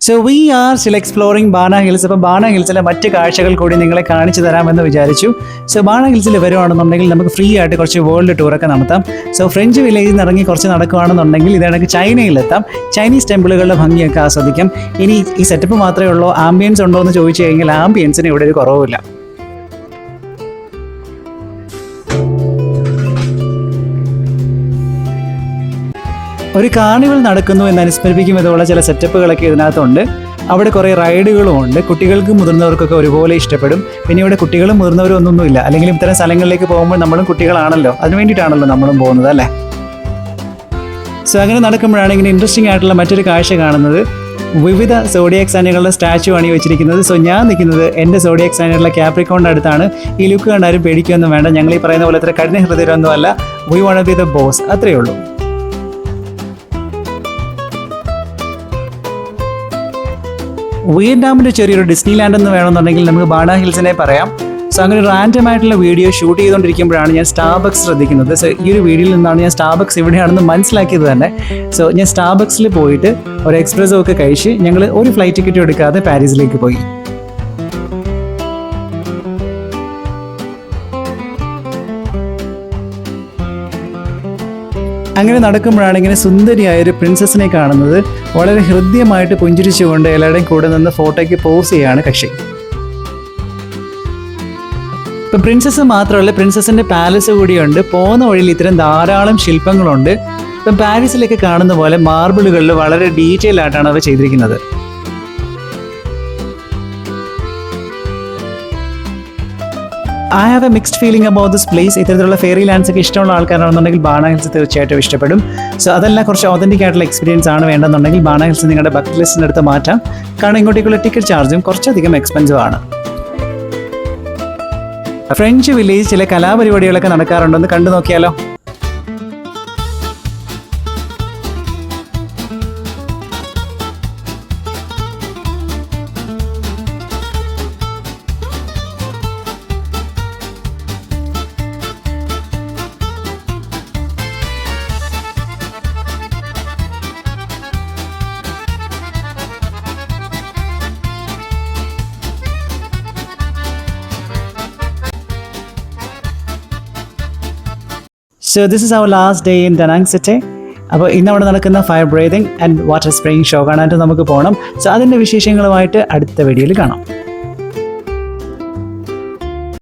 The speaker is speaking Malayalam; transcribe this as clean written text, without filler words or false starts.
So we are still exploring Bana hills. അപ്പോൾ ബാണ ഹിൽസിലെ മറ്റ് കാഴ്ചകൾ കൂടി നിങ്ങളെ കാണിച്ചു തരാമെന്ന് വിചാരിച്ചു. സോ ബാണ ഹിൽസിൽ വരുവാണെന്നുണ്ടെങ്കിൽ നമുക്ക് ഫ്രീ ആയിട്ട് കുറച്ച് വേൾഡ് ടൂറൊക്കെ നടത്താം. സോ ഫ്രഞ്ച് വില്ലേജിൽ നിന്ന് ഇറങ്ങി കുറച്ച് നടക്കുകയാണെന്നുണ്ടെങ്കിൽ ഇതാണെങ്കിൽ ചൈനയിലെത്താം. ചൈനീസ് ടെമ്പിളുകളുടെ ഭംഗിയൊക്കെ ആസ്വദിക്കാം. ഇനി ഈ സെറ്റപ്പ് മാത്രമേ ഉള്ളൂ, ആംബിയൻസ് ഉണ്ടോ എന്ന് ചോദിച്ചു കഴിഞ്ഞാൽ ആംബിയൻസിന് ഇവിടെ ഒരു കുറവുമില്ല. ഒരു കാർണിവൽ നടക്കുന്നു എന്ന് അനുസ്മരിപ്പിക്കും വിധമുള്ള ചില സെറ്റപ്പുകളൊക്കെ ഇതിനകത്തുണ്ട്. അവിടെ കുറേ റൈഡുകളും ഉണ്ട്. കുട്ടികൾക്കും മുതിർന്നവർക്കൊക്കെ ഒരുപോലെ ഇഷ്ടപ്പെടും. പിന്നെ ഇവിടെ കുട്ടികളും മുതിർന്നവരും ഒന്നൊന്നുമില്ല. അല്ലെങ്കിൽ ഇത്തരം സ്ഥലങ്ങളിലേക്ക് പോകുമ്പോൾ നമ്മളും കുട്ടികളാണല്ലോ, അതിന് വേണ്ടിയിട്ടാണല്ലോ നമ്മളും പോകുന്നത് അല്ലേ. സോ അങ്ങനെ നടക്കുമ്പോഴാണ് ഇങ്ങനെ ഇൻട്രസ്റ്റിംഗ് ആയിട്ടുള്ള മറ്റൊരു കാഴ്ച കാണുന്നത്. വിവിധ സോഡിയാക് സൈനുകളുടെ സ്റ്റാച്ചു ആണ് വെച്ചിരിക്കുന്നത്. സോ ഞാൻ നിൽക്കുന്നത് എൻ്റെ സോഡിയാക് സൈനുകളുടെ ക്യാപ്രിക്കോണിൻ്റെ അടുത്താണ്. ഈ ലുക്ക് കണ്ടാരും പേടിക്കൊന്നും വേണ്ട. ഞങ്ങൾ ഈ പറയുന്ന പോലെ അത്ര കഠിന ഹൃദയമൊന്നും അല്ല. We want to be the boss, അത്രയേ ഉള്ളൂ. വിയറ്റ്നാമിൻ്റെ ചെറിയൊരു ഡിസ്നി ലാൻഡ് എന്ന് വേണമെന്നുണ്ടെങ്കിൽ നമുക്ക് ബാണ ഹിൽസിനെ പറയാം. സോ അങ്ങനെ റാൻഡം ആയിട്ടുള്ള വീഡിയോ ഷൂട്ട് ചെയ്തുകൊണ്ടിരിക്കുമ്പോഴാണ് ഞാൻ സ്റ്റാർബക്സ് ശ്രദ്ധിക്കുന്നത്. സോ ഈ ഒരു വീഡിയോയിൽ നിന്നാണ് ഞാൻ സ്റ്റാർബക്സ് എവിടെയാണെന്ന് മനസ്സിലാക്കിയത് തന്നെ. സോ ഞാൻ സ്റ്റാർബക്സിൽ പോയിട്ട് ഒരു എക്സ്പ്രസ്സോ ഒക്കെ കഴിച്ച് ഞങ്ങൾ ഒരു ഫ്ലൈറ്റ് ടിക്കറ്റും എടുക്കാതെ പാരീസിലേക്ക് പോയി. അങ്ങനെ നടക്കുമ്പോഴാണ് ഇങ്ങനെ സുന്ദരിയായൊരു പ്രിൻസസിനെ കാണുന്നത്. വളരെ ഹൃദ്യമായിട്ട് പുഞ്ചിരിച്ചുകൊണ്ട് എല്ലാവരുടെയും കൂടെ നിന്ന് ഫോട്ടോയ്ക്ക് പോസ് ചെയ്യാണ് കക്ഷി. ഇപ്പം പ്രിൻസസ് മാത്രമല്ല, പ്രിൻസസിൻ്റെ പാലസ് കൂടിയുണ്ട്. പോകുന്ന വഴിയിൽ ഇത്തരം ധാരാളം ശില്പങ്ങളുണ്ട്. ഇപ്പം പാരീസിലൊക്കെ കാണുന്ന പോലെ മാർബിളുകളിൽ വളരെ ഡീറ്റെയിൽ ആയിട്ടാണ് അവ ചെയ്തിരിക്കുന്നത്. I have A mixed feeling about this place. ഇത്തരത്തിലുള്ള ഫെയറി ലാൻഡ്സ് ഒക്കെ ഇഷ്ടമുള്ള ആൾക്കാരാണെന്നുണ്ടെങ്കിൽ ബാണ ഹിൽസ് തീർച്ചയായിട്ടും ഇഷ്ടപ്പെടും. സോ അതെല്ലാം കുറച്ച് ഒതന്റിക് ആയിട്ടുള്ള എക്സ്പീരിയൻസ് ആണ് വേണ്ടെന്നുണ്ടെങ്കിൽ ബാണ ഹിൽസ് നിങ്ങളുടെ ബക്കറ്റ് ലിസ്റ്റിന് എടുത്ത് മാറ്റാം. കാരണം ഇങ്ങോട്ടേക്കുള്ള ടിക്കറ്റ് ചാർജും കുറച്ചധികം എക്സ്പെൻസീവ് ആണ്. ഫ്രഞ്ച് വില്ലേജ് ചില കലാപരിപാടികളൊക്കെ നടക്കാറുണ്ടെന്ന് കണ്ടു നോക്കിയാലോ. So this is our last day in Da Nang City. അപ്പോൾ ഇന്ന് അവിടെ നടക്കുന്ന fire breathing and water spraying show കാണാനായിട്ട് നമുക്ക് പോകണം. സോ അതിൻ്റെ വിശേഷങ്ങളുമായിട്ട് അടുത്ത വീഡിയോയിൽ കാണാം.